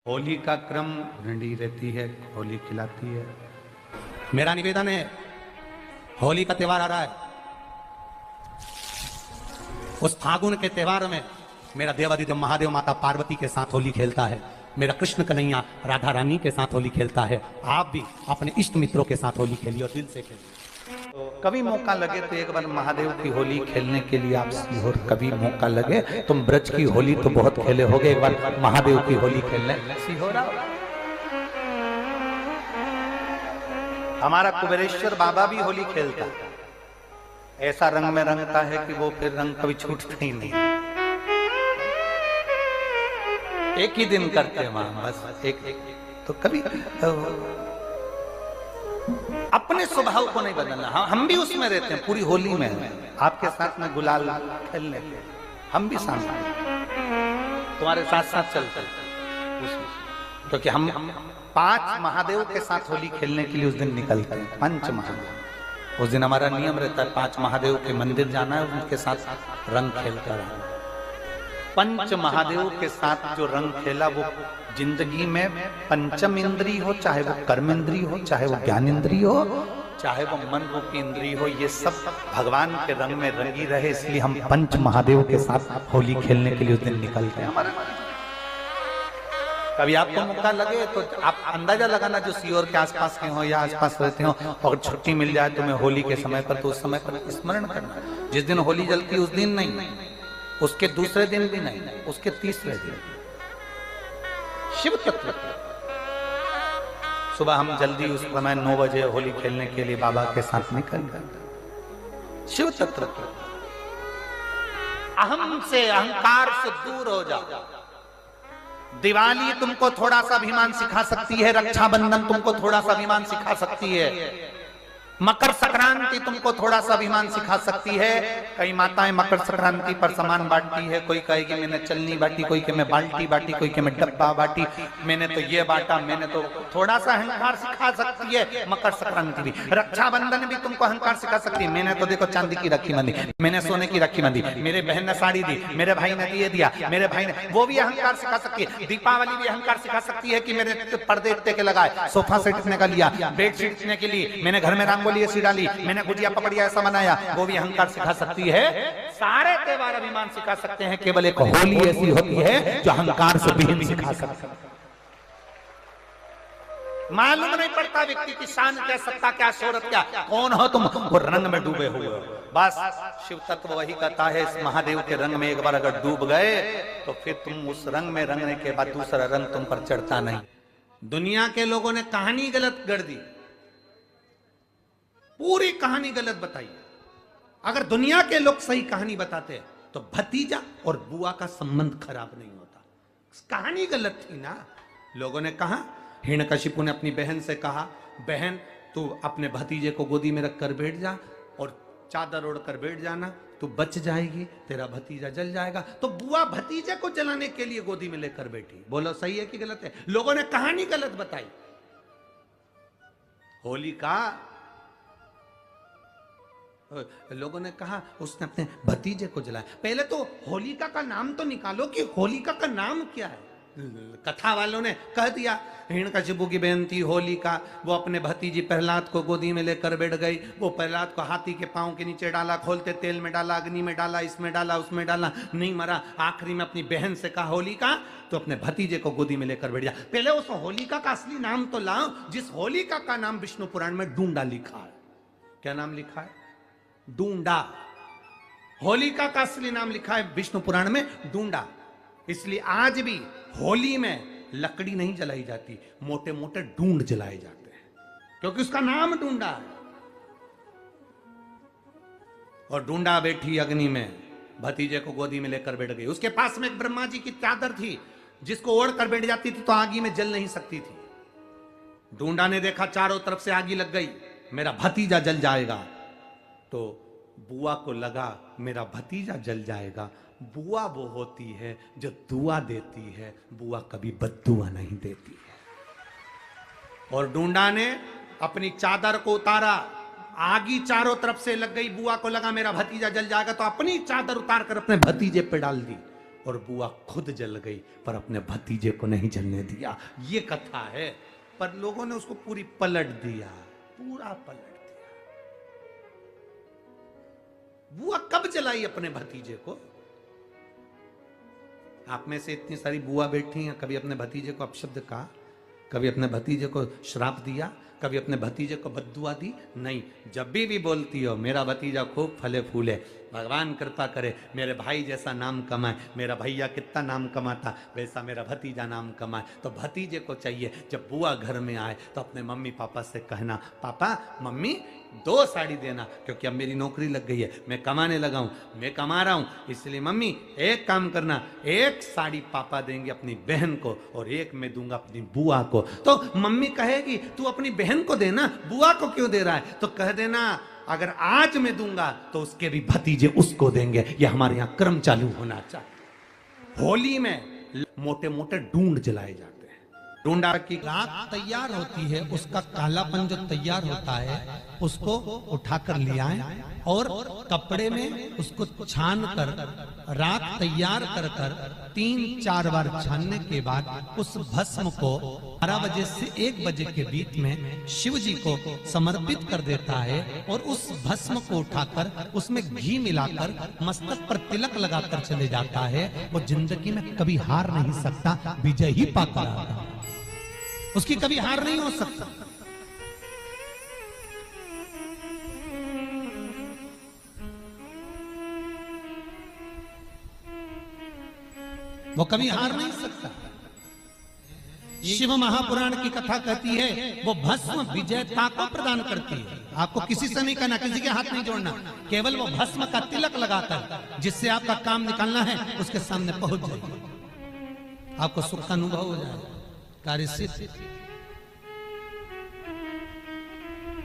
होली का क्रम रंडी रहती है, होली खिलाती है। मेरा निवेदन है, होली का त्योहार आ रहा है, उस फागुन के त्योहार में मेरा देवादिदेव महादेव माता पार्वती के साथ होली खेलता है, मेरा कृष्ण कन्हैया राधा रानी के साथ होली खेलता है। आप भी अपने इष्ट मित्रों के साथ होली खेलिए और दिल से खेलिए। तो कभी मौका लगे तो एक बार महादेव की होली खेलने के लिए आप सीहोर, कभी मौका लगे तुम ब्रज की होली तो बहुत खेले होगे, एक बार महादेव की होली खेलने सीहोर आओ। हमारा कुबेरेश्वर बाबा भी होली खेलता है, ऐसा रंग में रंगता है कि वो फिर रंग कभी छूटता ही नहीं। एक ही दिन करते हैं वहां, बस एक तो कभी अपने स्वभाव को नहीं बदलना। हम भी उसमें रहते हैं, पूरी होली में आपके साथ में गुलाल खेलने के हम भी साथ तुम्हारे साथ साथ चलते हैं, क्योंकि हम 5 महादेव के साथ होली खेलने के लिए उस दिन निकलते हैं। 5 महादेव, उस दिन हमारा नियम रहता है 5 महादेव के मंदिर जाना है, उनके साथ रंग खेल कर आना। 5 महादेव के साथ जो रंग खेला वो जिंदगी में पंचम इंद्री हो, चाहे वो कर्म इंद्री हो, चाहे वो ज्ञान इंद्री हो, चाहे वो मन रूपी इंद्री हो, ये सब भगवान के रंग में रंगी रहे। इसलिए हम 5 महादेव के साथ होली खेलने के लिए उस दिन निकलते हैं। कभी आपको मौका लगे तो आप अंदाजा लगाना, जो सीहोर के आसपास के हो या आसपास रहते हो, और छुट्टी मिल जाए तुम्हें होली के समय पर, तो उस समय पर स्मरण करना, जिस दिन होली जलती उस दिन नहीं, उसके दूसरे दिन भी नहीं, उसके तीसरे दिन शिव तत्व सुबह हम जल्दी उस समय 9 बजे होली खेलने के लिए बाबा के साथ निकल गए। शिव तत्व अहम से, अहंकार से दूर हो जाओ। दिवाली तुमको थोड़ा सा अभिमान सिखा सकती है, रक्षाबंधन तुमको थोड़ा सा अभिमान सिखा सकती है, मकर संक्रांति तुमको थोड़ा सा अभिमान सिखा सकती है। कई माताएं मकर संक्रांति पर सामान बांटती है, कोई कहेगी मैंने चलनी बांटी, कोई के मैं बाल्टी बांटी, कोई के मैं डब्बा बांटी, मैंने तो ये बांटा, मैंने तो थोड़ा सा अहंकार सिखा सकती है मकर संक्रांति भी। रक्षाबंधन भी तुमको अहंकार सिखा सकती है, मैंने तो देखो चांदी की राखी बांधी, मैंने सोने की राखी बांधी, मेरे बहन ने साड़ी दी, मेरे भाई ने ये दिया, मेरे भाई ने, वो भी अहंकार सिखा सकती है। दीपावली भी अहंकार सिखा सकती है कि मेरे पर्दे इतने के लगाए, सोफा सेट इतने का लिया, बेड शीट इतने के लिए, मैंने घर में रंगोली ऐसी डाली, मैंने गुजिया पपड़िया ऐसा बनाया, वो भी अहंकार सिखा सकती है। सारे त्योहार अभिमान सिखा सकते हैं, केवल एक होली ऐसी होती है जो अहंकार से विहीन सिखा सकती है। मालूम नहीं पड़ता व्यक्ति की शान क्या, सत्ता क्या, शोहरत क्या, कौन हो तुम, वो रंग में डूबे हुए हो। बस शिव तत्व वही कहता है, इस महादेव के रंग में एक बार अगर डूब गए तो फिर तुम उस रंग में रंगने के बाद दूसरा रंग तुम पर चढ़ता नहीं। दुनिया के लोगों ने कहानी गलत गढ़ दी, पूरी कहानी गलत बताई। अगर दुनिया के लोग सही कहानी बताते तो भतीजा और बुआ का संबंध खराब नहीं होता। कहानी गलत थी ना। लोगों ने कहा, हिरण्यकशिपु ने अपनी बहन से कहा, बहन तू अपने भतीजे को गोदी में रख कर बैठ जा और चादर ओढ़ कर बैठ जाना, तू बच जाएगी, तेरा भतीजा जल जाएगा। तो बुआ भतीजे को जलाने के लिए गोदी में लेकर बैठी। बोलो सही है कि गलत है? लोगों ने कहानी गलत बताई। होली का लोगों ने कहा उसने अपने भतीजे को जलाया। पहले तो होलिका का नाम तो निकालो कि होलिका का नाम क्या है। कथा वालों ने कह दिया हिरण्यकशिपु की बहन थी होलिका, वो अपने भतीजी प्रहलाद को गोदी में लेकर बैठ गई। वो प्रहलाद को हाथी के पांव के नीचे डाला, खोलते तेल में डाला, अग्नि में डाला, इसमें डाला, उसमें डाला, नहीं मरा। आखिरी में अपनी बहन से कहा होलिका तो अपने भतीजे को गोदी में लेकर बैठ जा। पहले उस होलिका का असली नाम तो लाओ, जिस होलिका का नाम विष्णु पुराण में डूंडा लिखा है। क्या नाम लिखा है? डूंडा। होलिका का असली नाम लिखा है विष्णु पुराण में डूंडा। इसलिए आज भी होली में लकड़ी नहीं जलाई जाती, मोटे मोटे डूंड जलाए जाते हैं, क्योंकि उसका नाम डूंडा है। और डूंडा बैठी अग्नि में, भतीजे को गोदी में लेकर बैठ गई। उसके पास में एक ब्रह्मा जी की चादर थी, जिसको ओढ़ कर बैठ जाती थी तो आगी में जल नहीं सकती थी। डूंडा ने देखा चारों तरफ से आगी लग गई, मेरा भतीजा जल जाएगा। तो बुआ को लगा मेरा भतीजा जल जाएगा। बुआ वो होती है जो दुआ देती है, बुआ कभी बद्दुआ नहीं देती है। और डूंडा ने अपनी चादर को उतारा, आगी चारों तरफ से लग गई। बुआ को लगा मेरा भतीजा जल जाएगा, तो अपनी चादर उतार कर अपने भतीजे पे डाल दी। और बुआ खुद जल गई पर अपने भतीजे को नहीं जलने दिया। ये कथा है, पर लोगों ने उसको पूरी पलट दिया, पूरा पलट दिया। बुआ कब जलाई अपने भतीजे को? आप में से इतनी सारी बुआ बैठी हैं, कभी अपने भतीजे को अपशब्द कहा? कभी अपने भतीजे को श्राप दिया? कभी अपने भतीजे को बद्दुआ दी? नहीं। जब भी बोलती हो मेरा भतीजा खूब फले फूले, भगवान कृपा करे मेरे भाई जैसा नाम कमाए, मेरा भैया कितना नाम कमाता वैसा मेरा भतीजा नाम कमाए, तो भतीजे को चाहिए जब बुआ घर में आए तो अपने मम्मी पापा से कहना, पापा मम्मी 2 साड़ी देना, क्योंकि अब मेरी नौकरी लग गई है, मैं कमाने लगा हूं, मैं कमा रहा हूं, इसलिए मम्मी एक काम करना, 1 साड़ी पापा देंगे अपनी बहन को और 1 मैं दूंगा अपनी बुआ को। तो मम्मी कहेगी तू अपनी बहन को देना, बुआ को क्यों दे रहा है? तो कह देना अगर आज मैं दूंगा तो उसके भी भतीजे उसको देंगे। ये हमारे यहां क्रम चालू होना चाहिए। होली में मोटे मोटे डूंड जलाए जाते हैं। डूंडा की राख तैयार होती है, उसका कालापन जो तैयार होता है उसको उठाकर ले आए और कपड़े में उसको छान कर राख तैयार कर 3-4 बार छानने के बाद उस भस्म को 12 बजे से 1 बजे के बीच में शिव जी को समर्पित कर देता है और उस भस्म को उठाकर उसमें घी मिलाकर मस्तक पर तिलक लगाकर चले जाता है। वो जिंदगी में कभी हार नहीं सकता, विजय ही पाकर आता है, उसकी कभी हार नहीं हो सकता। वो कभी हार नहीं सकता। शिव महापुराण की कथा कहती है वो भस्म विजेता को प्रदान करती है। आपको किसी से नहीं कहना, किसी के हाथ नहीं जोड़ना, केवल वो भस्म का तिलक लगाकर जिससे आपका काम निकालना है उसके सामने पहुंच जाएगी, आपको सुख का अनुभव हो जाएगा, कार्य सिद्ध।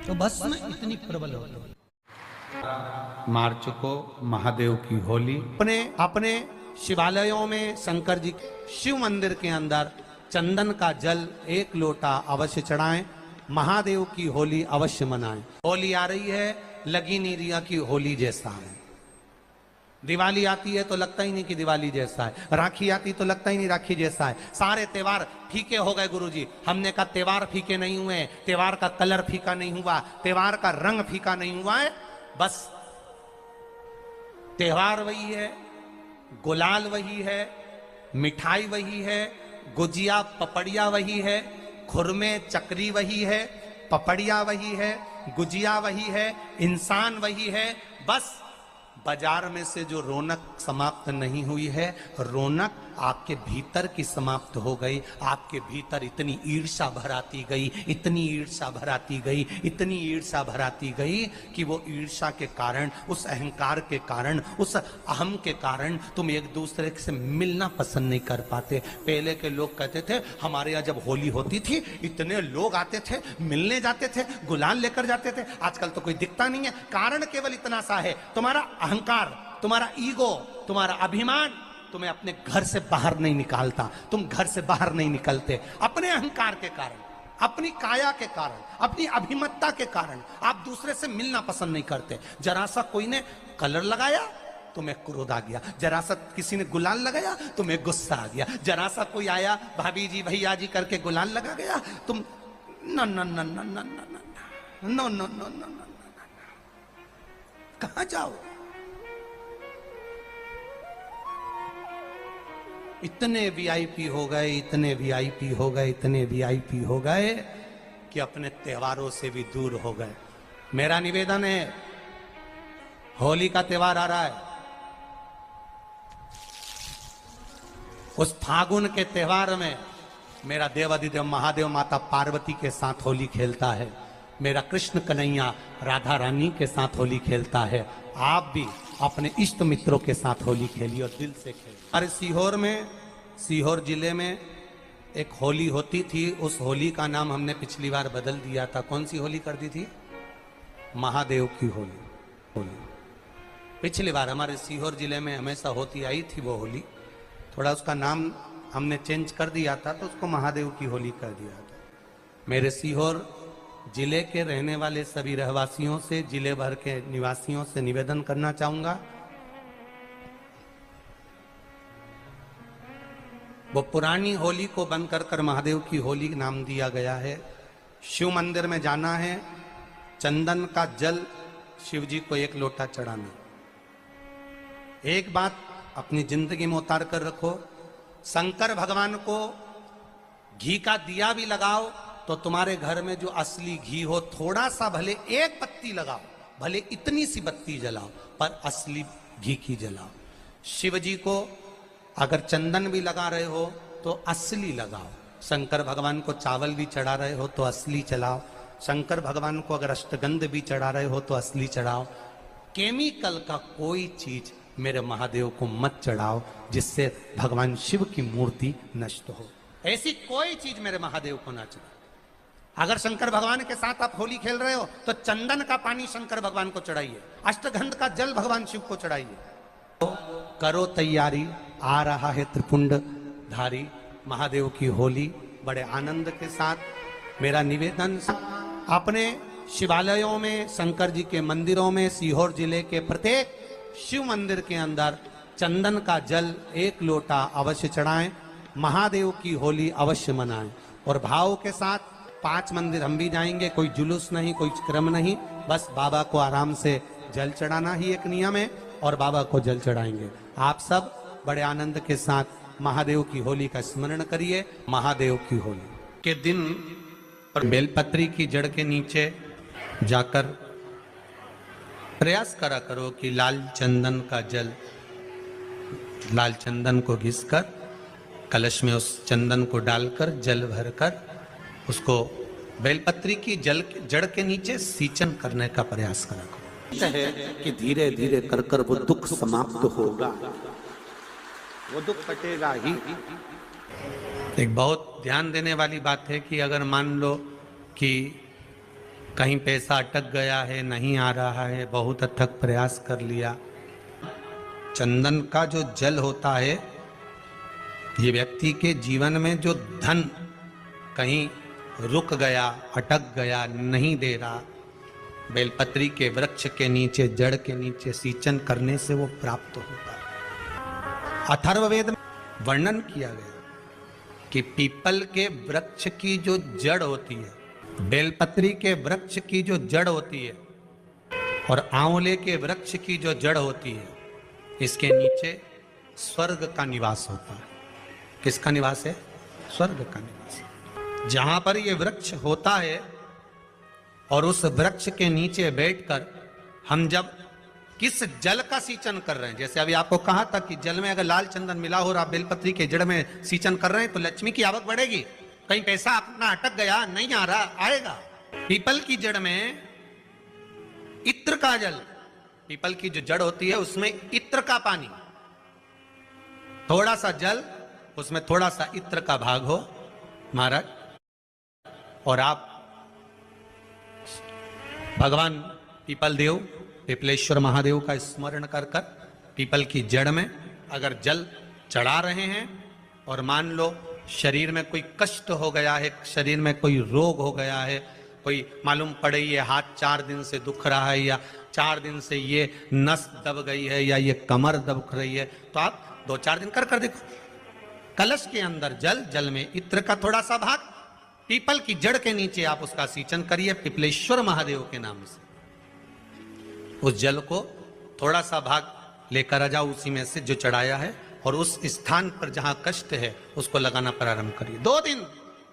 तो भस्म इतनी प्रबल होती है। मार्च को महादेव की होली अपने शिवालयों में शंकर जी शिव मंदिर के अंदर चंदन का जल 1 लोटा अवश्य चढ़ाएं। महादेव की होली अवश्य मनाएं। होली आ रही है, लगी नहीं रिया की होली जैसा है। दिवाली आती है तो लगता ही नहीं कि दिवाली जैसा है, राखी आती तो लगता ही नहीं राखी जैसा है। सारे त्योहार फीके हो गए गुरुजी। हमने कहा त्योहार फीके नहीं हुए, त्योहार का कलर फीका नहीं हुआ, त्योहार का रंग फीका नहीं हुआ है, बस त्योहार वही है, गुलाल वही है, मिठाई वही है, गुजिया पपड़िया वही है, खुरमे चकरी वही है, पपड़िया वही है, गुजिया वही है, इंसान वही है। बस बाजार में से जो रौनक समाप्त नहीं हुई है, रौनक आपके भीतर की समाप्त हो गई। आपके भीतर इतनी ईर्ष्या भराती गई, इतनी ईर्ष्या भराती गई, इतनी ईर्ष्या भराती गई कि वो ईर्ष्या के कारण, उस अहंकार के कारण, उस अहम के कारण तुम एक दूसरे से मिलना पसंद नहीं कर पाते। पहले के लोग कहते थे हमारे यहाँ जब होली होती थी इतने लोग आते थे, मिलने जाते थे, गुलाल लेकर जाते थे। आजकल तो कोई दिखता नहीं है। कारण केवल इतना सा है, तुम्हारा अहंकार, तुम्हारा ईगो, तुम्हारा अभिमान तुम्हें अपने घर से बाहर नहीं निकालता। तुम घर से बाहर नहीं निकलते अपने अहंकार के कारण, अपनी काया के कारण, अपनी अभिमतता के कारण आप दूसरे से मिलना पसंद नहीं करते। जरा सा कोई ने कलर लगाया तुम्हें क्रोध आ गया, जरा सा किसी ने गुलाल लगाया तुम्हें गुस्सा आ गया, जरा सा कोई आया भाभी जी भैया जी करके गुलाल लगा गया, तुम न न न न न न न न न कहां जाओ। इतने वीआईपी हो गए, इतने वीआईपी हो गए, इतने वीआईपी हो गए कि अपने त्योहारों से भी दूर हो गए। मेरा निवेदन है, होली का त्योहार आ रहा है, उस फागुन के त्योहार में मेरा देवाधिदेव महादेव माता पार्वती के साथ होली खेलता है, मेरा कृष्ण कन्हैया राधा रानी के साथ होली खेलता है। आप भी अपने इष्ट मित्रों के साथ होली खेलिए और दिल से खेलिए। अरे सीहोर जिले में एक होली होती थी, उस होली का नाम हमने पिछली बार बदल दिया था। कौन सी होली कर दी थी? महादेव की होली। पिछली बार हमारे सीहोर जिले में हमेशा होती आई थी वो होली, थोड़ा उसका नाम हमने चेंज कर दिया था तो उसको महादेव की होली कर दिया था। मेरे सीहोर जिले के रहने वाले सभी रहवासियों से, जिले भर के निवासियों से निवेदन करना चाहूंगा, वो पुरानी होली को बंद कर कर महादेव की होली नाम दिया गया है। शिव मंदिर में जाना है, चंदन का जल शिव जी को 1 लोटा चढ़ाना। एक बात अपनी जिंदगी में उतार कर रखो, शंकर भगवान को घी का दिया भी लगाओ तो तुम्हारे घर में जो असली घी हो, थोड़ा सा भले 1 पत्ती लगाओ, भले इतनी सी बत्ती जलाओ, पर असली घी की जलाओ। शिव जी को अगर चंदन भी लगा रहे हो तो असली लगाओ। शंकर भगवान को चावल भी चढ़ा रहे हो तो असली चढ़ाओ। शंकर भगवान को अगर अष्टगंध भी चढ़ा रहे हो तो असली चढ़ाओ। केमिकल का कोई चीज मेरे महादेव को मत चढ़ाओ जिससे भगवान शिव की मूर्ति नष्ट हो। ऐसी कोई चीज मेरे महादेव को ना चढ़ाओ। अगर शंकर भगवान के साथ आप होली खेल रहे हो तो चंदन का पानी शंकर भगवान को चढ़ाइए, अष्टगंध का जल भगवान शिव को चढ़ाइए। तो करो तैयारी, आ रहा है त्रिपुंडधारी महादेव की होली। बड़े आनंद के साथ मेरा निवेदन, अपने शिवालयों में, शंकर जी के मंदिरों में, सीहोर जिले के प्रत्येक शिव मंदिर के अंदर चंदन का जल 1 लोटा अवश्य चढ़ाएं। महादेव की होली अवश्य मनाएं। और भाव के साथ 5 मंदिर हम भी जाएंगे, कोई जुलूस नहीं, कोई क्रम नहीं, बस बाबा को आराम से जल चढ़ाना ही एक नियम है और बाबा को जल चढ़ाएंगे। आप सब बड़े आनंद के साथ महादेव की होली का स्मरण करिए। महादेव की होली के दिन और बेलपत्री की जड़ के नीचे जाकर प्रयास करा करो कि लाल चंदन का जल, लाल चंदन को घिसकर कलश में उस चंदन को डालकर जल भरकर उसको बेलपत्री की जड़ के नीचे सींचन करने का प्रयास करा करो। है कि धीरे धीरे कर कर वो दुख समाप्त होगा, वो दुख कटेगा ही। एक बहुत ध्यान देने वाली बात है कि अगर मान लो कि कहीं पैसा अटक गया है, नहीं आ रहा है, बहुत अथक प्रयास कर लिया, चंदन का जो जल होता है ये व्यक्ति के जीवन में जो धन कहीं रुक गया, अटक गया, नहीं दे रहा, बेलपत्री के वृक्ष के नीचे, जड़ के नीचे सींचन करने से वो प्राप्त होता है। अथर्ववेद में वर्णन किया गया कि पीपल के वृक्ष की जो जड़ होती है, बेलपत्री के वृक्ष की जो जड़ होती है और आंवले के वृक्ष की जो जड़ होती है, इसके नीचे स्वर्ग का निवास होता है। किसका निवास है? स्वर्ग का निवास। जहां पर ये वृक्ष होता है और उस वृक्ष के नीचे बैठकर हम जब किस जल का सींचन कर रहे हैं, जैसे अभी आपको कहा था कि जल में अगर लाल चंदन मिला हो और आप बेलपत्री के जड़ में सींचन कर रहे हैं तो लक्ष्मी की आवक बढ़ेगी। कहीं पैसा अपना अटक गया, नहीं आ रहा, आएगा। पीपल की जड़ में इत्र का जल, पीपल की जो जड़ होती है उसमें इत्र का पानी, थोड़ा सा जल, उसमें थोड़ा सा इत्र का भाग हो महाराज, और आप भगवान पीपल देव, पिपलेश्वर महादेव का स्मरण कर कर पीपल की जड़ में अगर जल चढ़ा रहे हैं और मान लो शरीर में कोई कष्ट हो गया है, शरीर में कोई रोग हो गया है, कोई मालूम पड़े ये हाथ 4 दिन से दुख रहा है या 4 दिन से ये नस दब गई है या ये कमर दब रही है, तो आप 2-4 दिन कर देखो। कलश के अंदर जल, जल में इत्र का थोड़ा सा भाग, पीपल की जड़ के नीचे आप उसका सींचन करिए पिपलेश्वर महादेव के नाम से। उस जल को थोड़ा सा भाग लेकर आ जाओ उसी में से जो चढ़ाया है, और उस स्थान पर जहां कष्ट है उसको लगाना प्रारंभ करिए। 2 दिन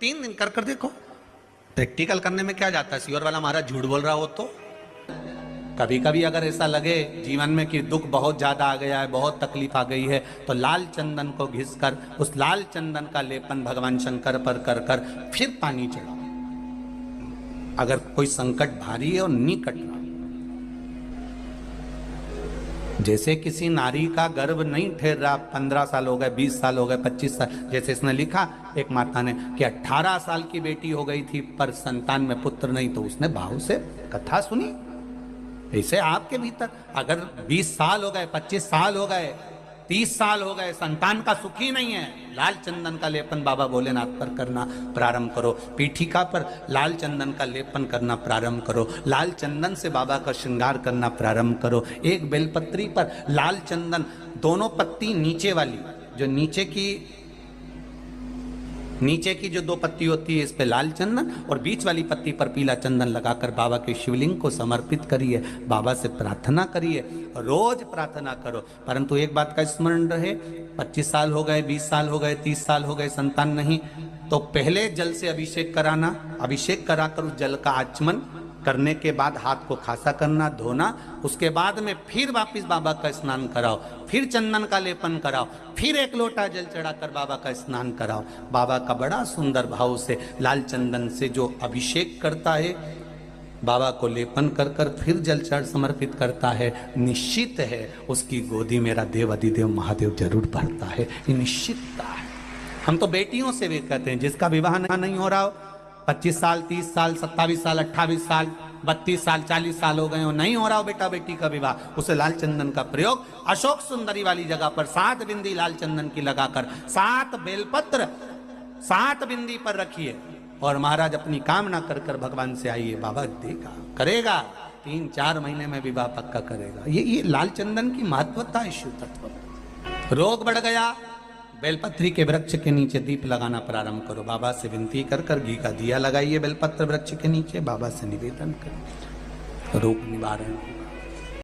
3 दिन कर कर देखो। प्रैक्टिकल करने में क्या जाता है? सीवर वाला महाराज झूठ बोल रहा हो तो कभी कभी अगर ऐसा लगे जीवन में कि दुख बहुत ज्यादा आ गया है, बहुत तकलीफ आ गई है, तो लाल चंदन को घिसकर उस लाल चंदन का लेपन भगवान शंकर पर कर कर फिर पानी चढ़ाओ। अगर कोई संकट भारी है और नहीं कट रहा, जैसे किसी नारी का गर्भ नहीं ठहर रहा, 15 साल हो गए, 20 साल हो गए, 25 साल, जैसे इसने लिखा एक माता ने कि 18 साल की बेटी हो गई थी पर संतान में पुत्र नहीं, तो उसने भाव से कथा सुनी। ऐसे आपके भीतर अगर 20 साल हो गए, 25 साल हो गए, 30 साल हो गए, संतान का सुख ही नहीं है, लाल चंदन का लेपन बाबा भोलेनाथ पर करना प्रारंभ करो। पीठिका पर लाल चंदन का लेपन करना प्रारंभ करो। लाल चंदन से बाबा का श्रृंगार करना प्रारंभ करो। एक बेलपत्री पर लाल चंदन, दोनों पत्ती नीचे वाली, जो नीचे की नीचे की जो 2 पत्ती होती है इस पे लाल चंदन और बीच वाली पत्ती पर पीला चंदन लगाकर बाबा के शिवलिंग को समर्पित करिए, बाबा से प्रार्थना करिए, रोज प्रार्थना करो। परंतु एक बात का स्मरण रहे, 25 साल हो गए, 20 साल हो गए, 30 साल हो गए, संतान नहीं, तो पहले जल से अभिषेक कराना, अभिषेक कराकर उस जल का आचमन करने के बाद हाथ को खासा करना, धोना, उसके बाद में फिर वापस बाबा का स्नान कराओ, फिर चंदन का लेपन कराओ, फिर 1 लोटा जल चढ़ाकर बाबा का स्नान कराओ। बाबा का बड़ा सुंदर भाव से लाल चंदन से जो अभिषेक करता है, बाबा को लेपन कर कर फिर जल चढ़ समर्पित करता है, निश्चित है उसकी गोदी मेरा देव अधिदेव महादेव जरूर भरता है, ये निश्चितता है। हम तो बेटियों से भी कहते हैं, जिसका विवाह नहीं हो रहा हो, 25 साल, 30 साल, 27 साल, 28 साल, 32 साल, 40 साल हो गए हो, नहीं हो रहा हो बेटा बेटी का विवाह, उसे लाल चंदन का प्रयोग अशोक सुंदरी वाली जगह पर 7 बिंदी लाल चंदन की लगाकर 7 बेलपत्र 7 बिंदी पर रखिए और महाराज अपनी कामना कर कर भगवान से आइए, बाबा देगा, करेगा, 3-4 महीने में विवाह पक्का करेगा। ये लाल चंदन की महत्वता है शिव तत्व। रोग बढ़ गया, बेलपत्री के वृक्ष के नीचे दीप लगाना प्रारंभ करो, बाबा से विनती कर कर घी का दिया लगाइए बेलपत्र वृक्ष के नीचे, बाबा से निवेदन करें, रोग निवारण होगा।